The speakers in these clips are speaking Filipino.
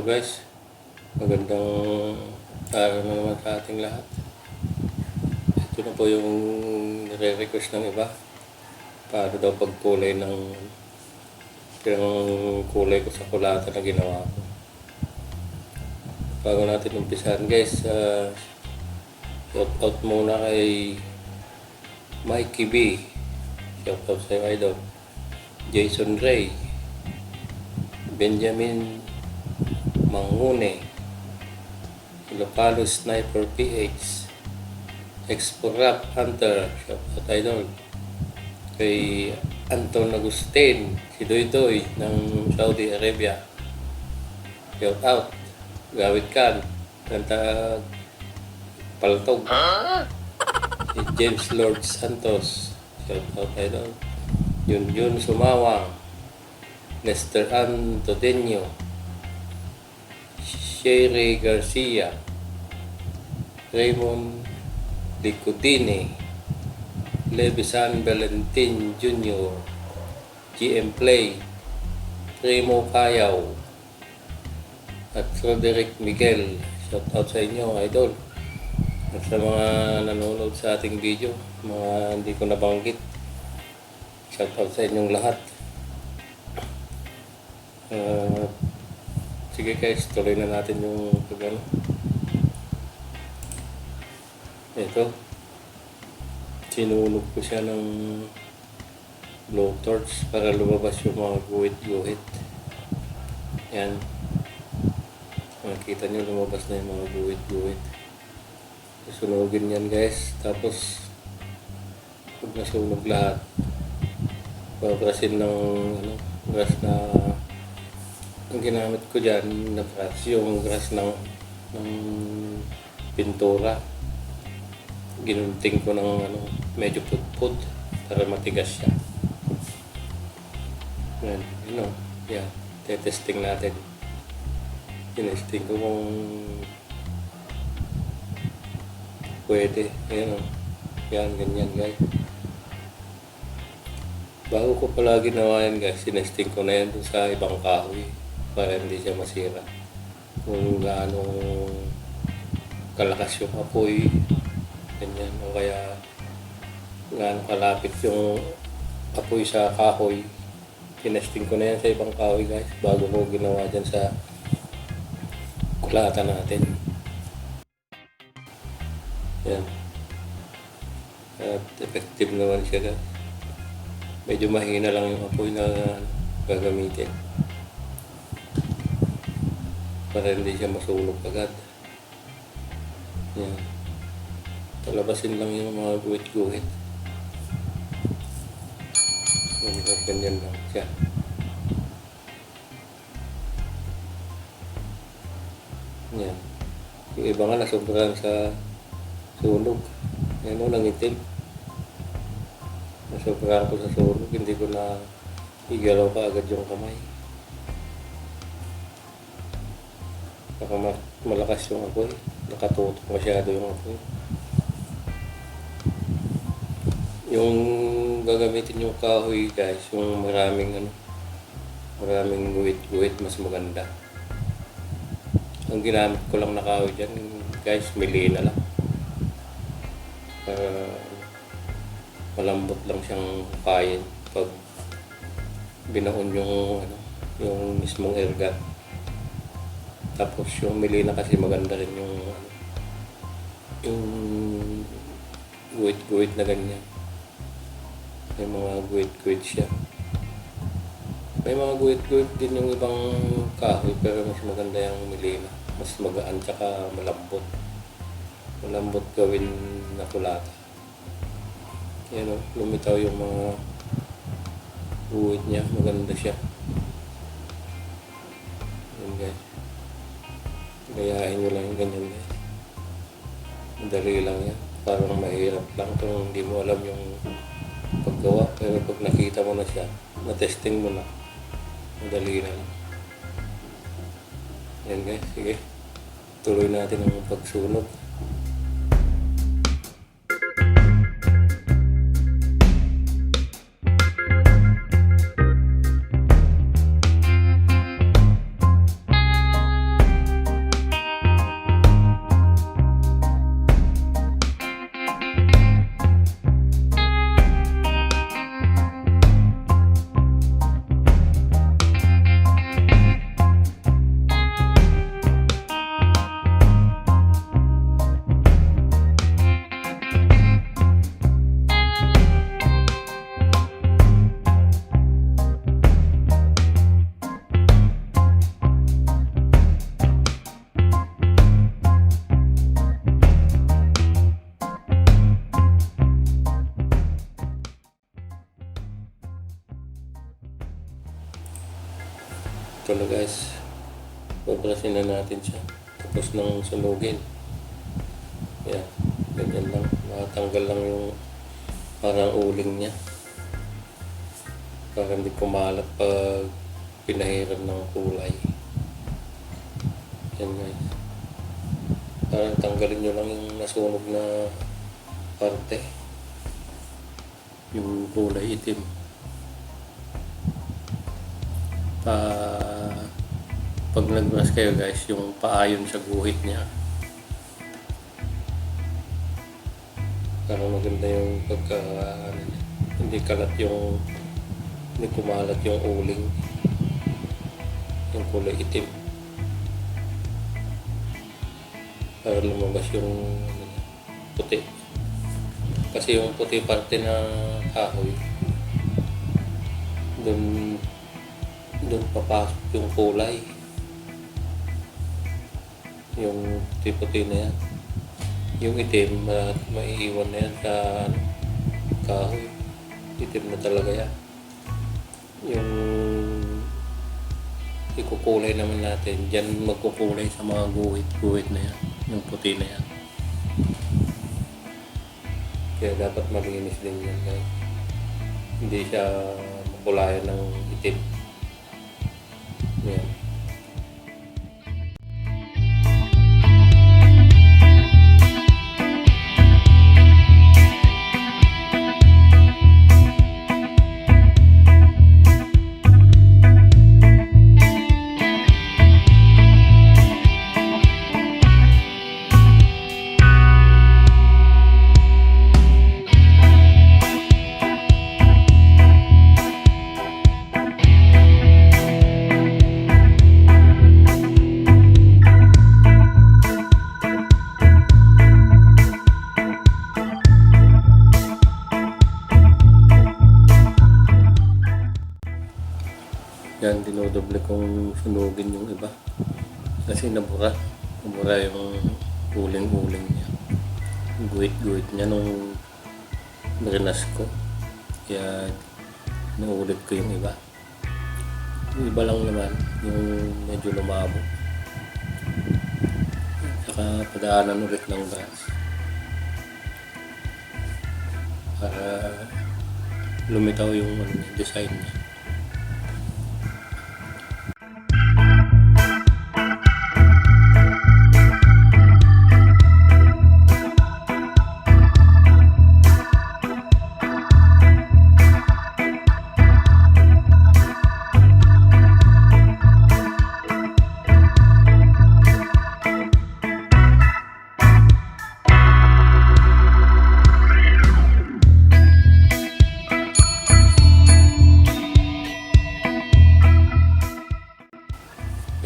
guys, magandang araw na naman sa ating lahat. Ito na po yung nire-request ng iba. Paano daw pagkulay ng kulay ko sa kulata na ginawa ko. Bago natin umpisahan guys, shout out muna kay Mikey B. Shout out sa idol. Jason Ray, Benjamin Mangune, Ilocano Sniper PH, Expo Rap Hunter, shout out idol. Kay Anton Agustin, si Doy Doy ng Saudi Arabia, shout out. Gawit Kan, kanta Paltog. Si James Lord Santos, shout out idol. Yun Sumawang, Lester Antonio, Sherry Garcia, Raymond Licudine, Levi San Valentin Jr., GM Play, Remo Cayaw, at Frederick Miguel. Shout out sa inyo idol. At sa mga nanonood sa ating video, mga hindi ko nabanggit, shout out sa inyong lahat. Sige guys, tuloy na natin yung pagano. Ito, sinunog ko siya ng blowtorch para lumabas yung mga guhit-guhit. Yan, makikita nyo lumabas na yung mga guhit-guhit. Sunugin yan guys, tapos pag nasunog lahat, pabrasin ng grass na ang ginamit ko dyan na grass, yung grass ng pintura. Ginunting ko ng medyo putput para matigas siya. Yan, yan, tetesting natin. Tinesting ko kung pwede. Yan, yan, ganyan guys. Bago ko pala ginawa yan guys, sinesting ko na yan dun sa ibang kahoy para hindi siya masira. Kung gaano kalakas yung apoy, ganyan, o kaya gaano kalapit yung apoy sa kahoy. Sinesting ko na yan sa ibang kahoy guys, bago ko ginawa dyan sa kulata natin. Yan. At effective naman siya guys. Medyo mahina lang yung apoy na gagamitin para hindi siya masunog agad. Yan. Palabasin lang yung mga guhit-guhit. Ganyan lang siya. Yan. Yung iba nga nasobrahan sa sunog. Yan o, nangitim. Nasobrahan ko sa sunog, hindi ko na igalaw ka agad yung kamay. Baka malakas yung apoy, nakatutok masyado yung apoy. Yung gagamitin yung kahoy guys, yung maraming guhit-guhit, mas maganda. Ang ginamit ko lang na kahoy dyan guys, Milena lang. Malambot lang siyang kain pag binaon yung mismong ergat. Tapos yung Milena kasi maganda rin yung guhit-guhit na ganyan. May mga guhit-guhit siya. May mga guhit-guhit din yung ibang kahoy, pero mas maganda yung Milena. Mas magaan tsaka malambot. Malambot gawin na kulata. Yan o, lumitaw yung mga guhit niya. Maganda siya. Yan guys. Gayahin nyo lang yung ganyan guys. Madali lang yan. Parang mahirap lang kung hindi mo alam yung paggawa. Pero pag nakita mo na siya, na-testing mo na, madali na lang. Yan guys, sige. Tuloy natin ang pagsunog. Ayusin na natin siya. Tapos nang sunugin. Yan. Ganyan lang. Matanggal lang yung parang uling niya. Para hindi kumalat pag pinahiran ng kulay. Yan guys. Para tanggalin nyo lang yung nasunog na parte. Yung kulay itim. Pag nag-brush kayo guys, yung paayon sa guhit niya. Para maganda yung hindi kalat yung hindi kumalat yung uling, yung kulay itim. Para lumabas yung puti. Kasi yung puti parte ng kahoy, doon papasok yung kulay. Yung puti-puti na yan. Yung itim, maiiwan na yan sa kahoy. Itim na talaga yan. Yung ikukulay naman natin, dyan magkukulay sa mga guhit na yan. Yung puti na yan. Kaya dapat malinis din yan guys. Hindi siya makulayan ng itim. Yan. Yan, dinodoble kong sunugin yung iba. Kasi nabura yung uling-uling niya. Guhit-guhit niya nung narinas ko. Kaya naulit ko yung iba. Yung iba lang naman, yung medyo lumabo. Saka padaanan ulit ng gas. Para lumitaw yung design niya.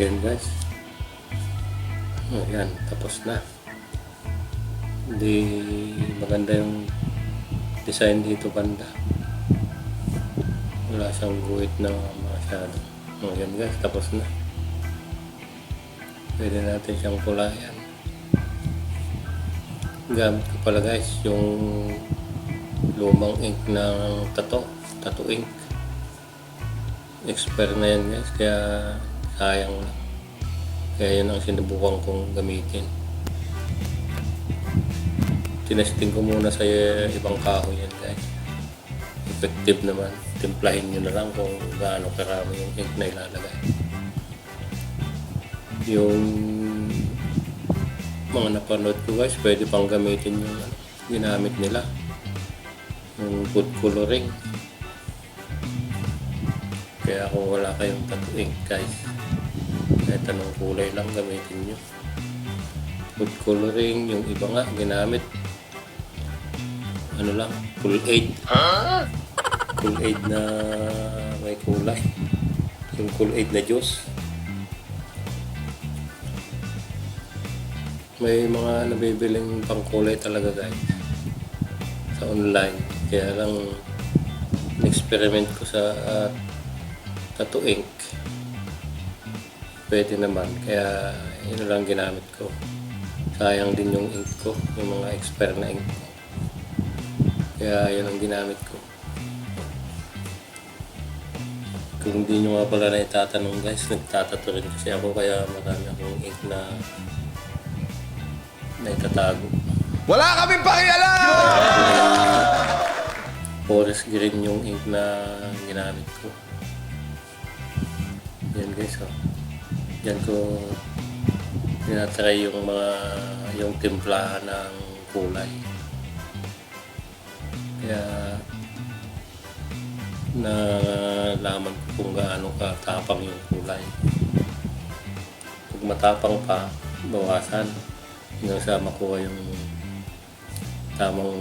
Ayan guys. Ayan, tapos na. Hindi maganda yung design dito banda. Wala siyang guhit na masyado. Ayan guys, tapos na. Pwede natin siyang kulayan. Gamit ko pala guys yung lumang ink ng tattoo ink. Expert na yan guys, kaya sayang na. Kaya yun ang sinubukan kong gamitin. Tinesting ko muna sa ibang kahoy yan guys. Effective naman. Timplahin nyo na lang kung gaano karami yung ink na ilalagay. Yung mga napanood ko guys, pwede pang gamitin yung ginamit nila. Yung food coloring. Kaya kung wala kayong tattoo ink guys, kahit anong kulay lang gamitin nyo. Food coloring, yung iba nga ginamit ano lang, full aid. Full aid na may kulay. Yung full aid na juice. May mga nabibiling pangkulay talaga guys sa online. Kaya lang experiment ko sa tattoo ink. Pwede naman, kaya yun lang ginamit ko. Sayang din yung ink ko, yung mga expert na ink ko. Kaya yun ang ginamit ko. Kung hindi nyo nga pala na itatanong guys, nagtatato rin kasi ako kaya marami akong ink na itatago. Wala kaming pakialam! Forest green yung ink na ginamit ko. Yan guys, oh. Yan ko tinatry yung timplahan ng kulay. Kaya nalaman ko kung gaano katapang yung kulay. Pag matapang pa, bawasan hanggang sa makuha yung tamang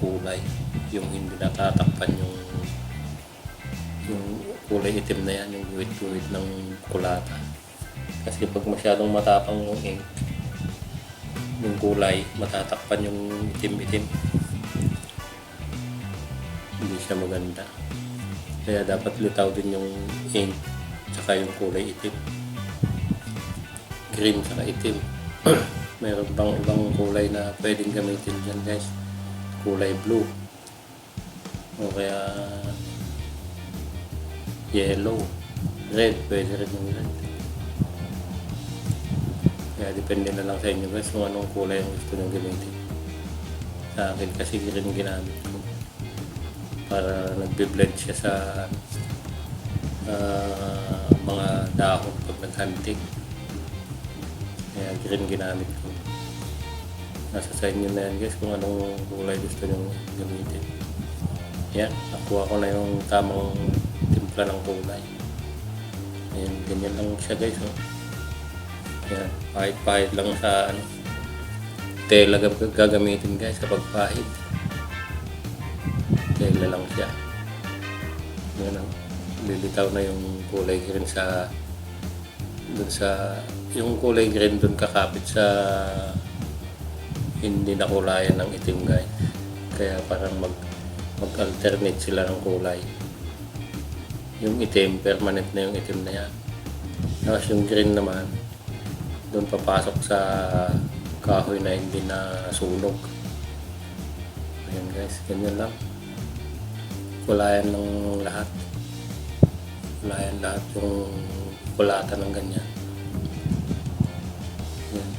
kulay, yung hindi natatakpan yung kulay itim na yan, yung guhit-guhit ng kulata. Kasi pag masyadong matapang yung ink, yung kulay, matatakpan yung itim-itim. Hindi siya maganda. Kaya dapat litaw din yung ink tsaka yung kulay itim. Green tsaka itim. Mayroon bang ibang kulay na pwedeng gamitin dyan guys? Kulay blue. O kaya yellow. Red. Pwede rin yung red. Kaya depende na lang sa inyo guys kung anong kulay ang gusto nyo gamitin. Sa akin kasi green ginamit ko. Para nagbe-blend siya sa mga dahon pag naghantik. Kaya green ginamit ko. Nasa sa inyo na yan guys kung anong kulay gusto nyo gamitin. Yan, nakuha ko na yung tamang timpla ng kulay. Ayan, ganyan lang siya guys. Oh. Yan, pahit-pahit lang sa tela gagamitin guys kapag pahit. Tela lang siya. Yan, lilitaw na yung kulay green yung kulay green dun kakapit sa hindi nakulayan ng itim guys. Kaya parang mag-alternate sila ng kulay. Yung itim, permanent na yung itim na yan. Tapos yung green naman, doon papasok sa kahoy na hindi na sunog. Ayan guys, ganyan lang. Kulayan ng lahat. Kulayan lahat yung kulata ng ganyan. Ayan.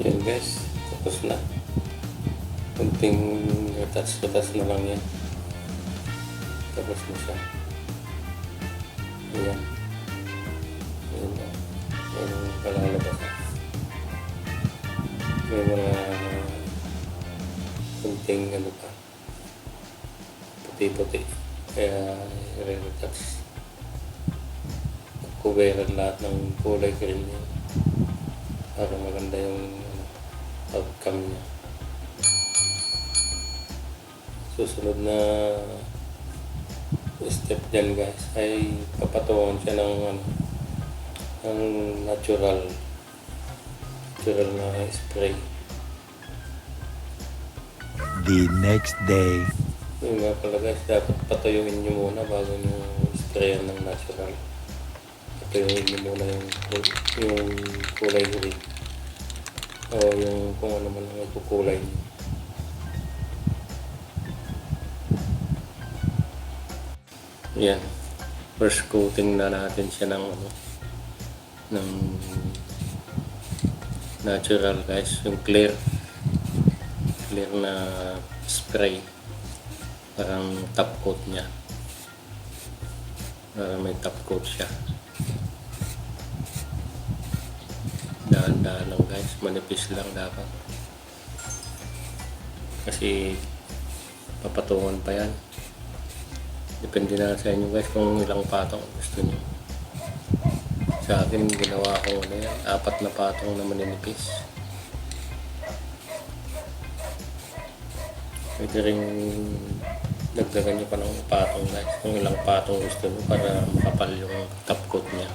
Yan guys, tapos na. Kunting gatas na lang yan. Tapos na siya. Ayan. Ayan na. Ayan yung palalabas. May mga kunting pa. Puti-puti. Kaya re-retouch. Kuberan lahat ng kulay green yan. Para maganda yung outcome niya. Susunod na step dyan guys ay papatuwan siya ng natural na spray. The next day. Yung nga pala guys, dapat patuyuin nyo muna bago nyo sprayan ng natural. tuyuin mo muna yung kulay green. O yung kung ano man ang kukulay niyo. Yan. First coating na natin siya ng ano, ng natural guys, yung clear na spray, parang top coat niya, para may top coat siya. Dahan-dahan lang guys, manipis lang dapat kasi papatungan pa yan. Depende na sa inyo guys kung ilang patong gusto niyo. Sa akin ginawa ko ano yan, 4 na patong na maninipis. Pwede rin dagdagan nyo pa ng patong guys kung ilang patong gusto nyo para makapal yung top coat niya.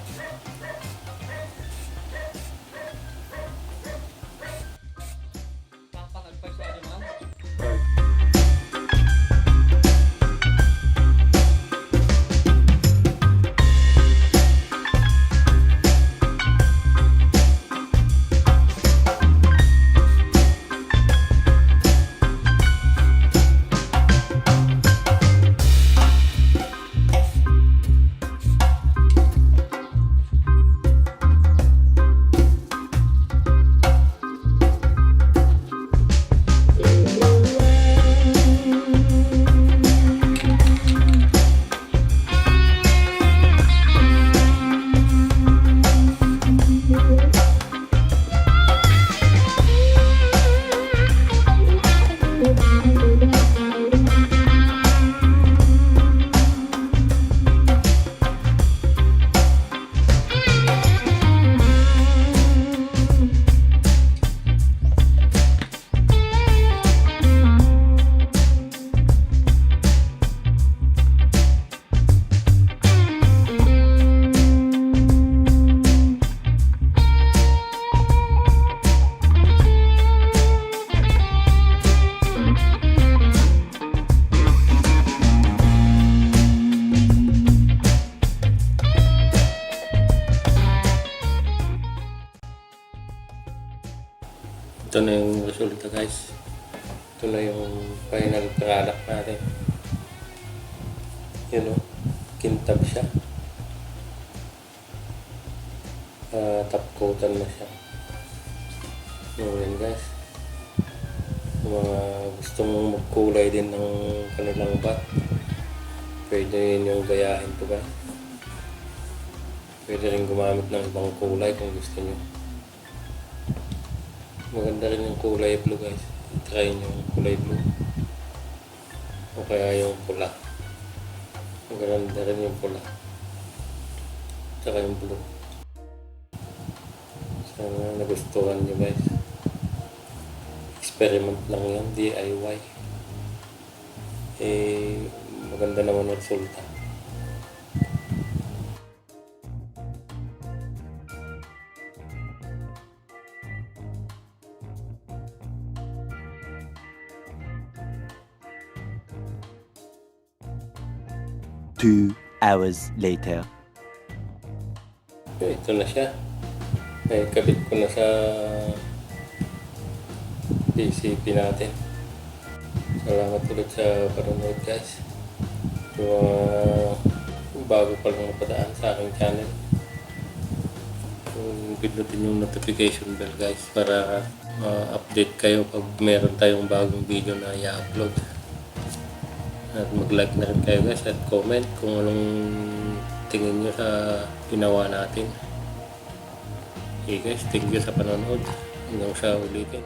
Ito na yung resulta guys. Ito na yung final product natin. Yun o, kintab siya. Top coatan na siya. Yun guys. Yung mga gustong magkulay din ng kanilang bat, pwede yun yung gayahin to guys. Pwede rin gumamit ng ibang kulay kung gusto nyo. Maganda rin yung kulay blue guys. Try yung kulay blue. O kaya yung pula. Maganda rin yung pula. Tsaka yung blue. Sana nagustuhan nyo guys. Experiment lang yan. DIY. Maganda naman ang resulta. Two hours later. Ito na siya. Kabit ko na sa PCP natin. Salamat ulit sa panonood guys. Yung bago pa lang napadaan sa aking channel, pindutin yung notification bell guys para update kayo pag meron tayong bagong video na i-upload. At mag-like na rin kayo guys at comment kung anong tingin nyo sa ginawa natin. Okay guys, thank you sa panonood. Hanggang sa ulitin.